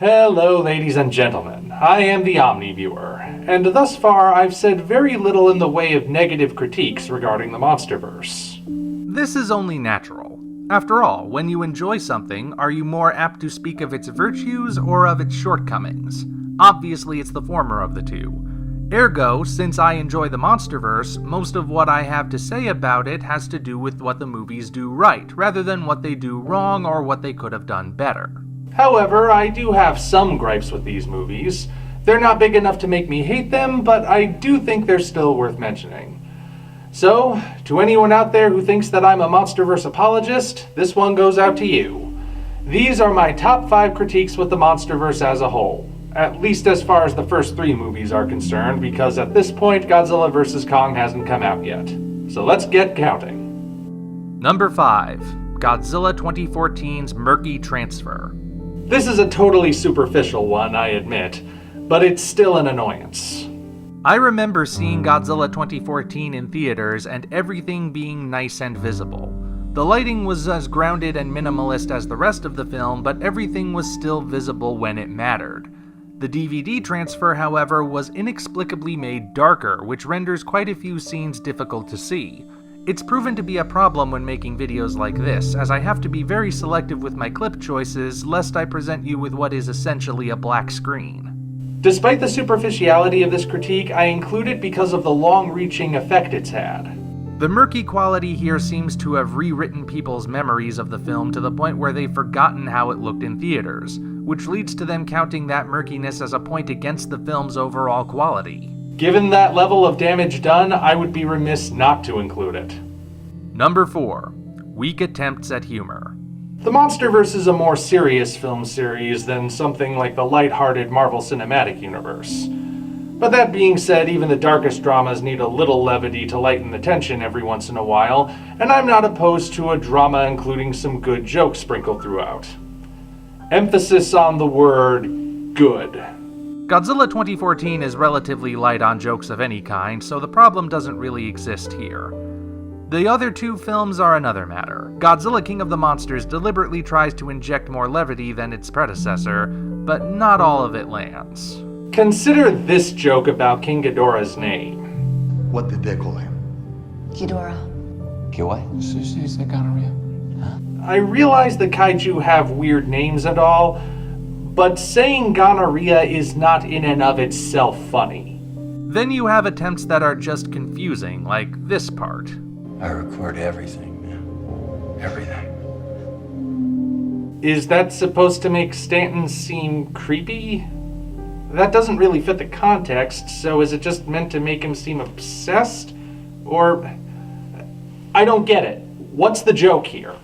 Hello, ladies and gentlemen. I am the Omni viewer, and thus far I've said very little in the way of negative critiques regarding the MonsterVerse. This is only natural. After all, when you enjoy something, are you more apt to speak of its virtues or of its shortcomings? Obviously, it's the former of the two. Ergo, since I enjoy the MonsterVerse, most of what I have to say about it has to do with what the movies do right, rather than what they do wrong or what they could have done better. However, I do have some gripes with these movies. They're not big enough to make me hate them, but I do think they're still worth mentioning. So, to anyone out there who thinks that I'm a MonsterVerse apologist, this one goes out to you. These are my top 5 critiques with the MonsterVerse as a whole. At least as far as the first 3 movies are concerned, because at this point Godzilla vs. Kong hasn't come out yet. So let's get counting. Number 5. Godzilla 2014's Murky Transfer. This is a totally superficial one, I admit, but it's still an annoyance. I remember seeing Godzilla 2014 in theaters and everything being nice and visible. The lighting was as grounded and minimalist as the rest of the film, but everything was still visible when it mattered. The DVD transfer, however, was inexplicably made darker, which renders quite a few scenes difficult to see. It's proven to be a problem when making videos like this, as I have to be very selective with my clip choices, lest I present you with what is essentially a black screen. Despite the superficiality of this critique, I include it because of the long-reaching effect it's had. The murky quality here seems to have rewritten people's memories of the film to the point where they've forgotten how it looked in theaters, which leads to them counting that murkiness as a point against the film's overall quality. Given that level of damage done, I would be remiss not to include it. Number 4. Weak attempts at humor. The MonsterVerse is a more serious film series than something like the lighthearted Marvel Cinematic Universe. But that being said, even the darkest dramas need a little levity to lighten the tension every once in a while, and I'm not opposed to a drama including some good jokes sprinkled throughout. Emphasis on the word good. Godzilla 2014 is relatively light on jokes of any kind, so the problem doesn't really exist here. The other 2 films are another matter. Godzilla King of the Monsters deliberately tries to inject more levity than its predecessor, but not all of it lands. Consider this joke about King Ghidorah's name. What did they call him? Ghidorah. What? She said gonorrhea. I realize the kaiju have weird names and all, but saying gonorrhea is not in and of itself funny. Then you have attempts that are just confusing, like this part. I record everything, man. Everything. Is that supposed to make Stanton seem creepy? That doesn't really fit the context, so is it just meant to make him seem obsessed? Or... I don't get it. What's the joke here?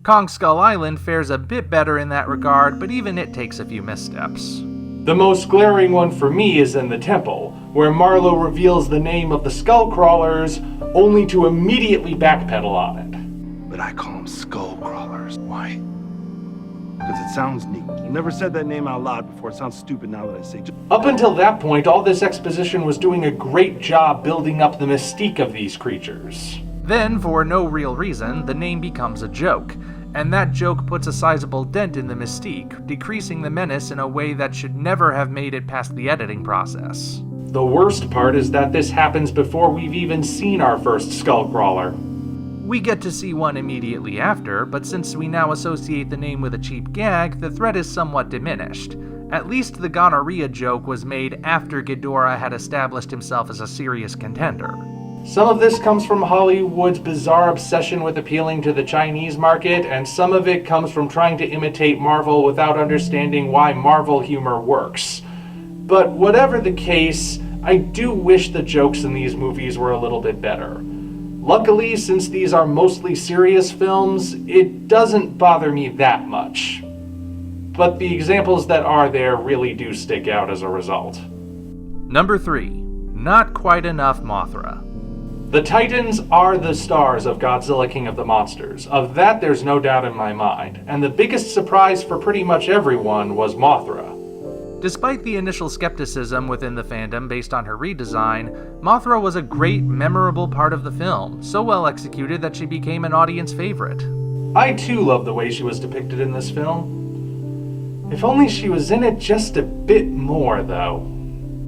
Kong Skull Island fares a bit better in that regard, but even it takes a few missteps. The most glaring one for me is in the temple, where Marlowe reveals the name of the skull crawlers, only to immediately backpedal on it. But I call them skull crawlers. Why? Because it sounds neat. I never said that name out loud before. It sounds stupid now that I say it. Up until that point, all this exposition was doing a great job building up the mystique of these creatures. Then, for no real reason, the name becomes a joke, and that joke puts a sizable dent in the mystique, decreasing the menace in a way that should never have made it past the editing process. The worst part is that this happens before we've even seen our first skullcrawler. We get to see one immediately after, but since we now associate the name with a cheap gag, the threat is somewhat diminished. At least the gonorrhea joke was made after Ghidorah had established himself as a serious contender. Some of this comes from Hollywood's bizarre obsession with appealing to the Chinese market, and some of it comes from trying to imitate Marvel without understanding why Marvel humor works. But whatever the case, I do wish the jokes in these movies were a little bit better. Luckily, since these are mostly serious films, it doesn't bother me that much. But the examples that are there really do stick out as a result. Number 3. Not quite enough Mothra. The Titans are the stars of Godzilla King of the Monsters. Of that there's no doubt in my mind. And the biggest surprise for pretty much everyone was Mothra. Despite the initial skepticism within the fandom based on her redesign, Mothra was a great, memorable part of the film, so well executed that she became an audience favorite. I too love the way she was depicted in this film. If only she was in it just a bit more, though.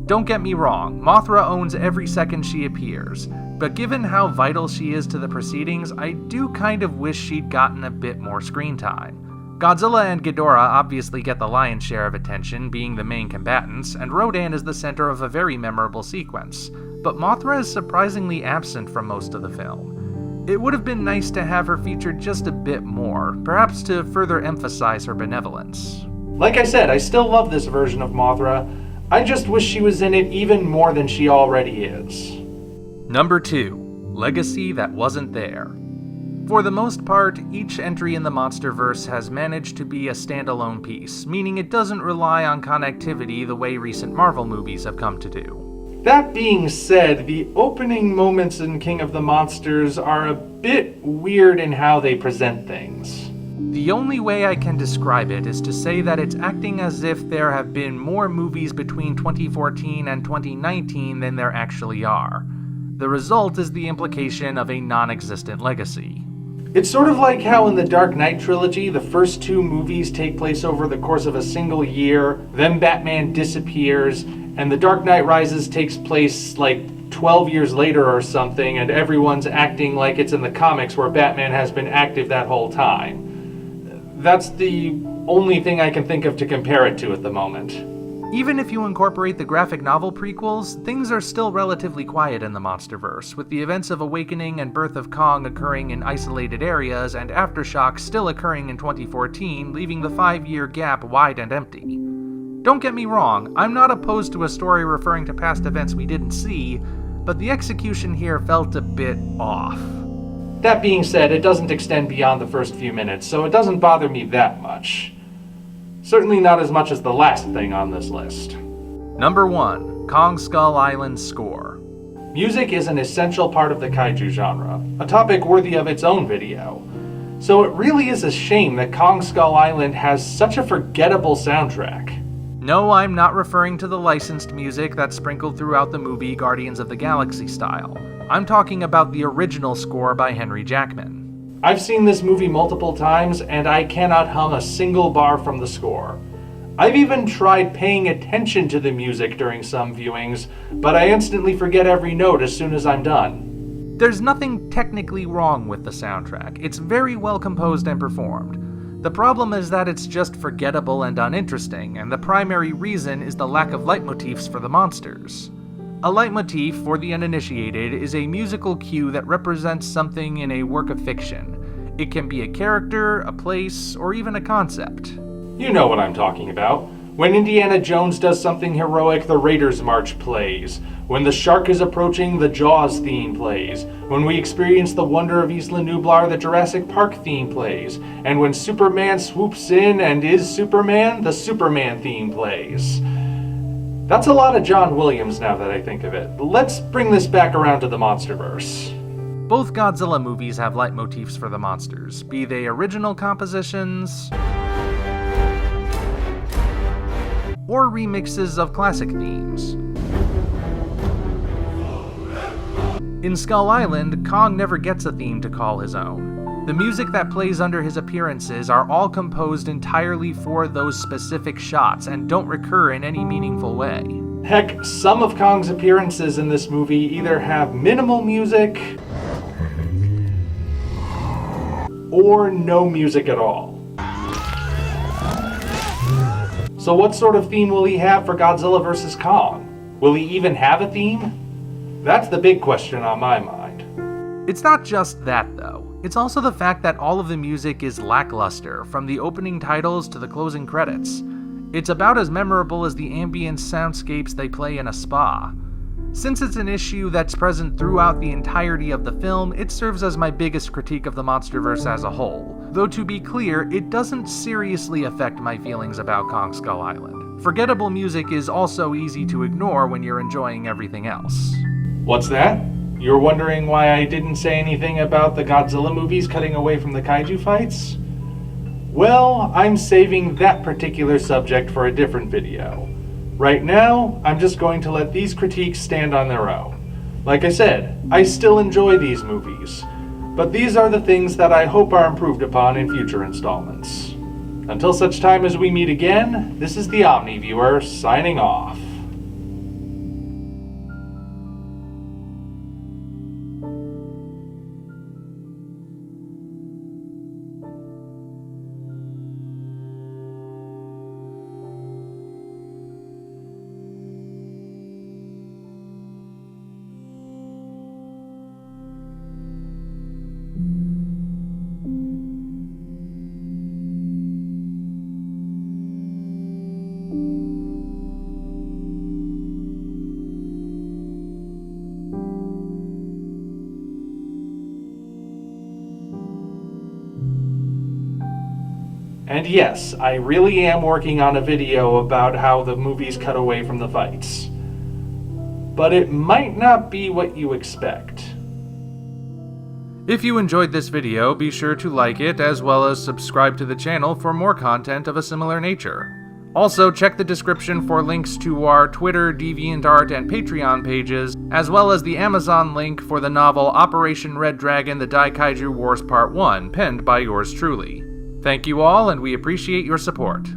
Don't get me wrong, Mothra owns every second she appears, but given how vital she is to the proceedings, I do kind of wish she'd gotten a bit more screen time. Godzilla and Ghidorah obviously get the lion's share of attention, being the main combatants, and Rodan is the center of a very memorable sequence, but Mothra is surprisingly absent from most of the film. It would have been nice to have her featured just a bit more, perhaps to further emphasize her benevolence. Like I said, I still love this version of Mothra. I just wish she was in it even more than she already is. Number 2. Legacy that wasn't there. For the most part, each entry in the MonsterVerse has managed to be a standalone piece, meaning it doesn't rely on connectivity the way recent Marvel movies have come to do. That being said, the opening moments in King of the Monsters are a bit weird in how they present things. The only way I can describe it is to say that it's acting as if there have been more movies between 2014 and 2019 than there actually are. The result is the implication of a non-existent legacy. It's sort of like how in the Dark Knight trilogy, the first 2 movies take place over the course of a single year, then Batman disappears, and The Dark Knight Rises takes place like 12 years later or something, and everyone's acting like it's in the comics where Batman has been active that whole time. That's the only thing I can think of to compare it to at the moment. Even if you incorporate the graphic novel prequels, things are still relatively quiet in the MonsterVerse, with the events of Awakening and Birth of Kong occurring in isolated areas and Aftershock still occurring in 2014, leaving the 5-year gap wide and empty. Don't get me wrong, I'm not opposed to a story referring to past events we didn't see, but the execution here felt a bit off. That being said, it doesn't extend beyond the first few minutes, so it doesn't bother me that much. Certainly not as much as the last thing on this list. Number 1. Kong Skull Island's score. Music is an essential part of the kaiju genre, a topic worthy of its own video. So it really is a shame that Kong Skull Island has such a forgettable soundtrack. No, I'm not referring to the licensed music that's sprinkled throughout the movie Guardians of the Galaxy style. I'm talking about the original score by Henry Jackman. I've seen this movie multiple times, and I cannot hum a single bar from the score. I've even tried paying attention to the music during some viewings, but I instantly forget every note as soon as I'm done. There's nothing technically wrong with the soundtrack. It's very well composed and performed. The problem is that it's just forgettable and uninteresting, and the primary reason is the lack of leitmotifs for the monsters. A leitmotif, for the uninitiated, is a musical cue that represents something in a work of fiction. It can be a character, a place, or even a concept. You know what I'm talking about. When Indiana Jones does something heroic, the Raiders March plays. When the shark is approaching, the Jaws theme plays. When we experience the wonder of Isla Nublar, the Jurassic Park theme plays. And when Superman swoops in and is Superman, the Superman theme plays. That's a lot of John Williams now that I think of it. Let's bring this back around to the MonsterVerse. Both Godzilla movies have leitmotifs for the monsters, be they original compositions or remixes of classic themes. In Skull Island, Kong never gets a theme to call his own. The music that plays under his appearances are all composed entirely for those specific shots and don't recur in any meaningful way. Heck, some of Kong's appearances in this movie either have minimal music or no music at all. So what sort of theme will he have for Godzilla vs. Kong? Will he even have a theme? That's the big question on my mind. It's not just that, though. It's also the fact that all of the music is lackluster, from the opening titles to the closing credits. It's about as memorable as the ambient soundscapes they play in a spa. Since it's an issue that's present throughout the entirety of the film, it serves as my biggest critique of the MonsterVerse as a whole. Though to be clear, it doesn't seriously affect my feelings about Kong Skull Island. Forgettable music is also easy to ignore when you're enjoying everything else. What's that? You're wondering why I didn't say anything about the Godzilla movies cutting away from the kaiju fights? Well, I'm saving that particular subject for a different video. Right now, I'm just going to let these critiques stand on their own. Like I said, I still enjoy these movies, but these are the things that I hope are improved upon in future installments. Until such time as we meet again, this is the Omni Viewer signing off. And yes, I really am working on a video about how the movies cut away from the fights. But it might not be what you expect. If you enjoyed this video, be sure to like it as well as subscribe to the channel for more content of a similar nature. Also, check the description for links to our Twitter, DeviantArt, and Patreon pages, as well as the Amazon link for the novel Operation Red Dragon: The Daikaiju Wars Part 1, penned by yours truly. Thank you all, and we appreciate your support.